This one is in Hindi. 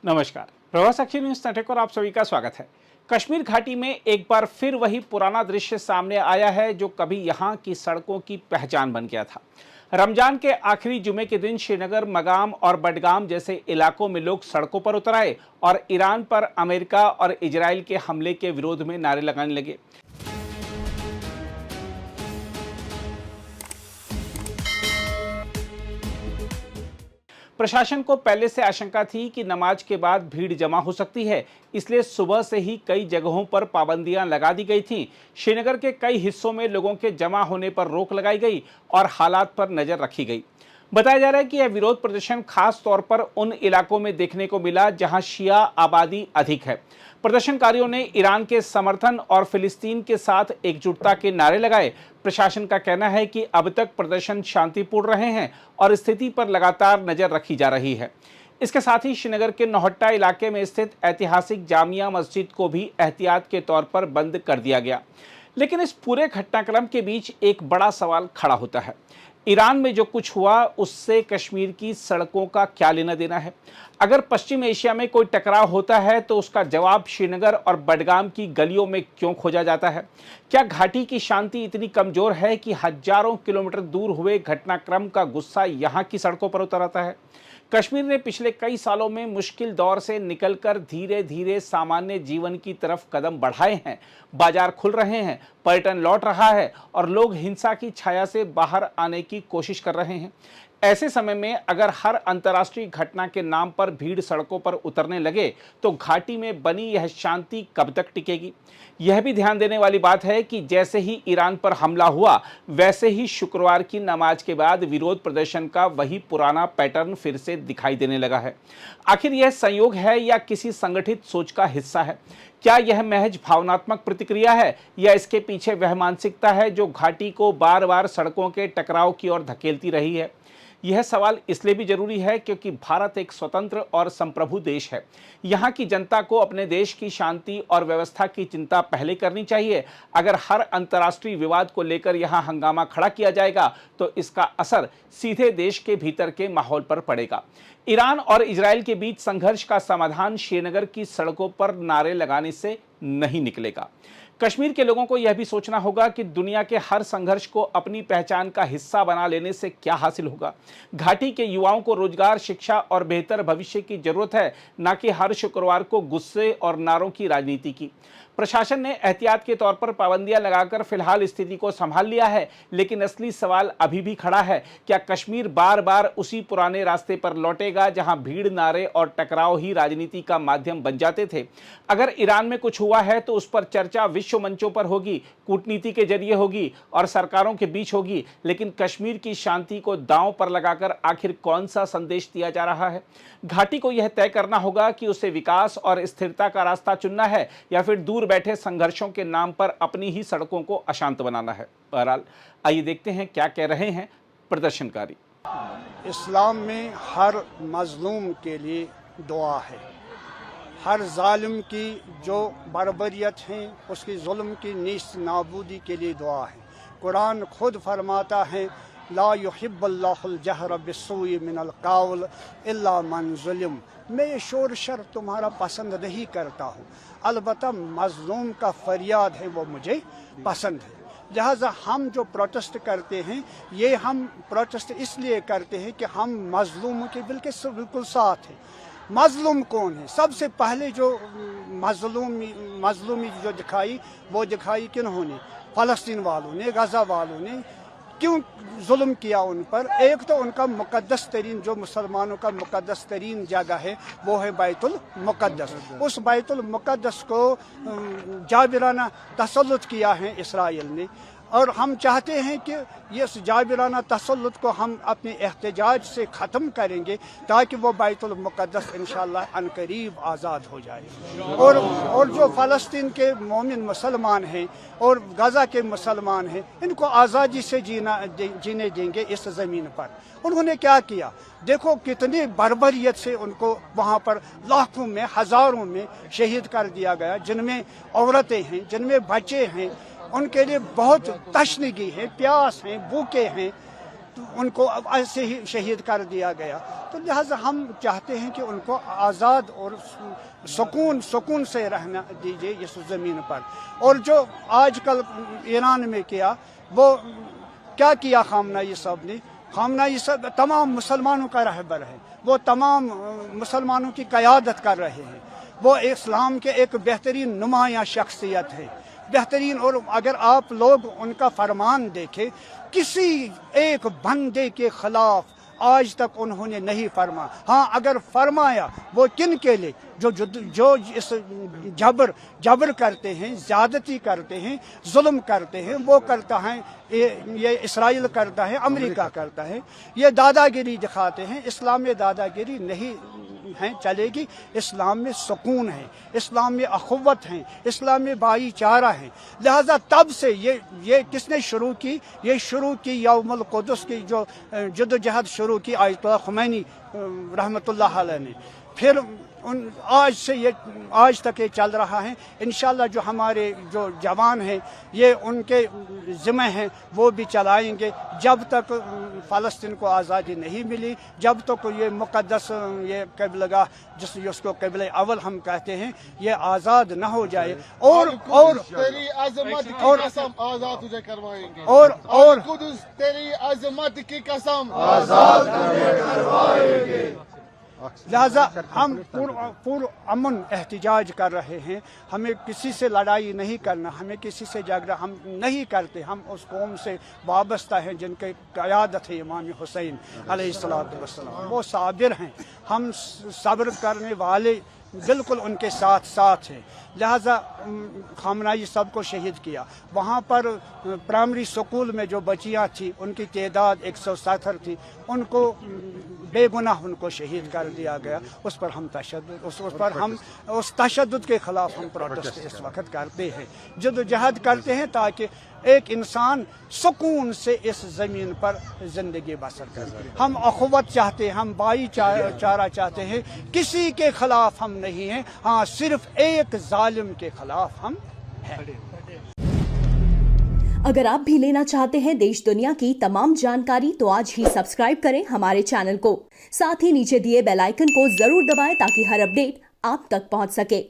नमस्कार, प्रवास साक्षी न्यूज नेटवर्क और आप सभी का स्वागत है। कश्मीर घाटी में एक बार फिर वही पुराना दृश्य सामने आया है जो कभी यहां की सड़कों की पहचान बन गया था। रमजान के आखिरी जुमे के दिन श्रीनगर, मगाम और बडगाम जैसे इलाकों में लोग सड़कों पर उतर आए और ईरान पर अमेरिका और इजराइल के हमले के विरोध में नारे लगाने लगे। प्रशासन को पहले से आशंका थी कि नमाज के बाद भीड़ जमा हो सकती है, इसलिए सुबह से ही कई जगहों पर पाबंदियां लगा दी गई थीं। श्रीनगर के कई हिस्सों में लोगों के जमा होने पर रोक लगाई गई और हालात पर नजर रखी गई। बताया जा रहा है कि यह विरोध प्रदर्शन खास तौर पर उन इलाकों में देखने को मिला जहां शिया आबादी अधिक है। प्रदर्शनकारियों ने ईरान के समर्थन और फिलिस्तीन के साथ एकजुटता के नारे लगाए। प्रशासन का कहना है कि अब तक प्रदर्शन शांतिपूर्ण रहे हैं और स्थिति पर लगातार नजर रखी जा रही है। इसके साथ ही श्रीनगर के नौहट्टा इलाके में स्थित ऐतिहासिक जामिया मस्जिद को भी एहतियात के तौर पर बंद कर दिया गया। लेकिन इस पूरे घटनाक्रम के बीच एक बड़ा सवाल खड़ा होता है, ईरान में जो कुछ हुआ उससे कश्मीर की सड़कों का क्या लेना देना है? अगर पश्चिम एशिया में कोई टकराव होता है तो उसका जवाब श्रीनगर और बडगाम की गलियों में क्यों खोजा जाता है? क्या घाटी की शांति इतनी कमजोर है कि हजारों किलोमीटर दूर हुए घटनाक्रम का गुस्सा यहाँ की सड़कों पर उतर आता है? कश्मीर ने पिछले कई सालों में मुश्किल दौर से निकलकर धीरे धीरे सामान्य जीवन की तरफ कदम बढ़ाए हैं। बाजार खुल रहे हैं, पर्यटन लौट रहा है और लोग हिंसा की छाया से बाहर आने की कोशिश कर रहे हैं। ऐसे समय में अगर हर अंतर्राष्ट्रीय घटना के नाम पर भीड़ सड़कों पर उतरने लगे तो घाटी में बनी यह शांति कब तक टिकेगी? यह भी ध्यान देने वाली बात है कि जैसे ही ईरान पर हमला हुआ वैसे ही शुक्रवार की नमाज के बाद विरोध प्रदर्शन का वही पुराना पैटर्न फिर से दिखाई देने लगा है। आखिर यह संयोग है या किसी संगठित सोच का हिस्सा है? क्या यह महज भावनात्मक प्रतिक्रिया है या इसके पीछे वह मानसिकता है जो घाटी को बार बार सड़कों के टकराव की ओर धकेलती रही है? यह सवाल इसलिए भी जरूरी है क्योंकि भारत एक स्वतंत्र और संप्रभु देश है। यहाँ की जनता को अपने देश की शांति और व्यवस्था की चिंता पहले करनी चाहिए। अगर हर अंतर्राष्ट्रीय विवाद को लेकर यहाँ हंगामा खड़ा किया जाएगा तो इसका असर सीधे देश के भीतर के माहौल पर पड़ेगा। ईरान और इजराइल के बीच संघर्ष का समाधान श्रीनगर की सड़कों पर नारे लगाने से नहीं निकलेगा। कश्मीर के लोगों को यह भी सोचना होगा कि दुनिया के हर संघर्ष को अपनी पहचान का हिस्सा बना लेने से क्या हासिल होगा। घाटी के युवाओं को रोजगार, शिक्षा और बेहतर भविष्य की जरूरत है, न कि हर शुक्रवार को गुस्से और नारों की राजनीति की। प्रशासन ने एहतियात के तौर पर पाबंदियां लगाकर फिलहाल स्थिति को संभाल लिया है, लेकिन असली सवाल अभी भी खड़ा है, क्या कश्मीर बार बार उसी पुराने रास्ते पर लौटेगा जहां भीड़, नारे और टकराव ही राजनीति का माध्यम बन जाते थे? अगर ईरान में कुछ हुआ है तो उस पर चर्चा विश्व मंचों पर होगी, कूटनीति के जरिए होगी और सरकारों के बीच होगी, लेकिन कश्मीर की शांति को दांव पर लगाकर आखिर कौन सा संदेश दिया जा रहा है? घाटी को यह तय करना होगा कि उसे विकास और स्थिरता का रास्ता चुनना है या फिर दूर बैठे संघर्षों के नाम पर अपनी ही सड़कों को अशांत बनाना है। बहरहाल आइए देखते हैं क्या कह रहे हैं प्रदर्शनकारी। इस्लाम में हर मजलूम के लिए दुआ है, हर जालिम की जो बर्बरियत है उसकी जुल्म की नीस्त नाबूदी के लिए दुआ है। कुरान खुद फरमाता है, ला युहिब्बुल्लाहुल जहर बिस्सूई मिनल कौल इल्ला मन ज़ुलिम। मैं ये शोर शर तुम्हारा पसंद नहीं करता हूँ, अलबत्ता मजलूम का फरियाद है वो मुझे पसंद है। लिहाजा हम जो प्रोटेस्ट करते हैं ये हम प्रोटेस्ट इसलिए करते हैं कि हम मजलूम के बिल्कुल साथ हैं। मजलूम कौन है? सबसे पहले जो मजलूमी जो दिखाई किन्होंने? फ़लस्तीन वालों ने, गज़ा वालों ने। क्यों जुल्म किया उन पर? एक तो उनका मुकद्दस तरीन, जो मुसलमानों का मुकद्दस तरीन जगह है वो है बैतुल मुकद्दस। उस बैतुल मुकद्दस को जाबिराना तसल्लुत किया है इसराइल ने, और हम चाहते हैं कि ये जाबिराना तसल्लुत को हम अपने एहतजाज से ख़त्म करेंगे ताकि वो बैतुल मुकद्दस इंशाअल्लाह अनकरीब आज़ाद हो जाए। और जो फ़लस्तीन के मोमिन मुसलमान हैं और गज़ा के मुसलमान हैं, इनको आज़ादी से जीने देंगे इस ज़मीन पर। उन्होंने क्या किया? देखो कितनी बर्बरियत से उनको वहाँ पर लाखों में, हज़ारों में शहीद कर दिया गया, जिनमें औरतें हैं, जिनमें बच्चे हैं। उनके लिए बहुत तशनगी है, प्यास है, भूखे हैं। उनको ऐसे ही शहीद कर दिया गया। तो लिहाजा हम चाहते हैं कि उनको आज़ाद और सुकून से रहना दीजिए इस ज़मीन पर। और जो आजकल ईरान में किया, वो क्या किया खामनेई साहब ने? खामनेई साहब तमाम मुसलमानों का रहबर है, वो तमाम मुसलमानों की क़यादत कर रहे हैं, वो इस्लाम के एक बेहतरीन नुमाया शख्सियत है, बेहतरीन। और अगर आप लोग उनका फरमान देखें, किसी एक बंदे के खिलाफ आज तक उन्होंने नहीं फरमा। हाँ, अगर फरमाया वो किन के लिए? जो इस जबर करते हैं, ज़्यादती करते हैं, जुल्म करते हैं, वो करता है ये इसराइल करता है, अमेरिका करता है, ये दादागिरी दिखाते हैं। इस्लाम में दादागिरी नहीं है चलेगी। इस्लाम में सुकून है, इस्लाम में अखुवत है, इस्लाम में भाईचारा है। लिहाजा तब से ये किसने शुरू की? ये शुरू की यौमुल कुदस की जो जद्दोजहद शुरू की आयतुल्लाह खुमैनी रहमतुल्लाह अलैह ने। फिर आज तक ये चल रहा है। इंशाअल्लाह जो हमारे जो जवान हैं, ये उनके ज़िम्मे हैं, वो भी चलाएंगे जब तक फ़लस्तीन को आज़ादी नहीं मिली, जब तक ये मुक़द्दस ये क़िबलगाह जिसको क़िबले अव्वल हम कहते हैं, ये आज़ाद न हो जाए। और तेरी अज़मत की कसम आज़ाद तुझे करवाएंगे, और कुदस तेरी अज़मत की कसम आज़ाद तुझे करवाएंगे। लिहाजा हम पूर्ण अमन एहतिजाज कर रहे हैं। हमें किसी से लड़ाई नहीं करना, हमें किसी से झगड़ा हम नहीं करते। हम उस कौम से वाबस्ता हैं जिनके क़यादत है इमाम हुसैन अलैहिस्सलातु वस्सलाम। वो साबिर हैं, हम सब्र करने वाले बिल्कुल उनके साथ हैं। लिहाजा खामनेई साहब को शहीद किया। वहाँ पर प्राइमरी स्कूल में जो बच्चियाँ थी, उनकी तादाद 170 थी, उनको बेगुनाह उनको शहीद कर दिया गया। उस पर हम उस तशद्दुद के ख़िलाफ़ हम प्रोटेस्ट इस वक्त करते हैं, जद्दोजहद करते हैं ताकि एक इंसान सुकून से इस ज़मीन पर ज़िंदगी बसर करे। हम अखुवत चाहते हैं, हम भाईचारा चाहते हैं, किसी के ख़िलाफ़ हम नहीं हैं। हाँ, सिर्फ एक जालिम के ख़िलाफ़ हम हैं। अगर आप भी लेना चाहते हैं देश दुनिया की तमाम जानकारी, तो आज ही सब्सक्राइब करें हमारे चैनल को। साथ ही नीचे दिए बेल आइकन को जरूर दबाएं ताकि हर अपडेट आप तक पहुंच सके।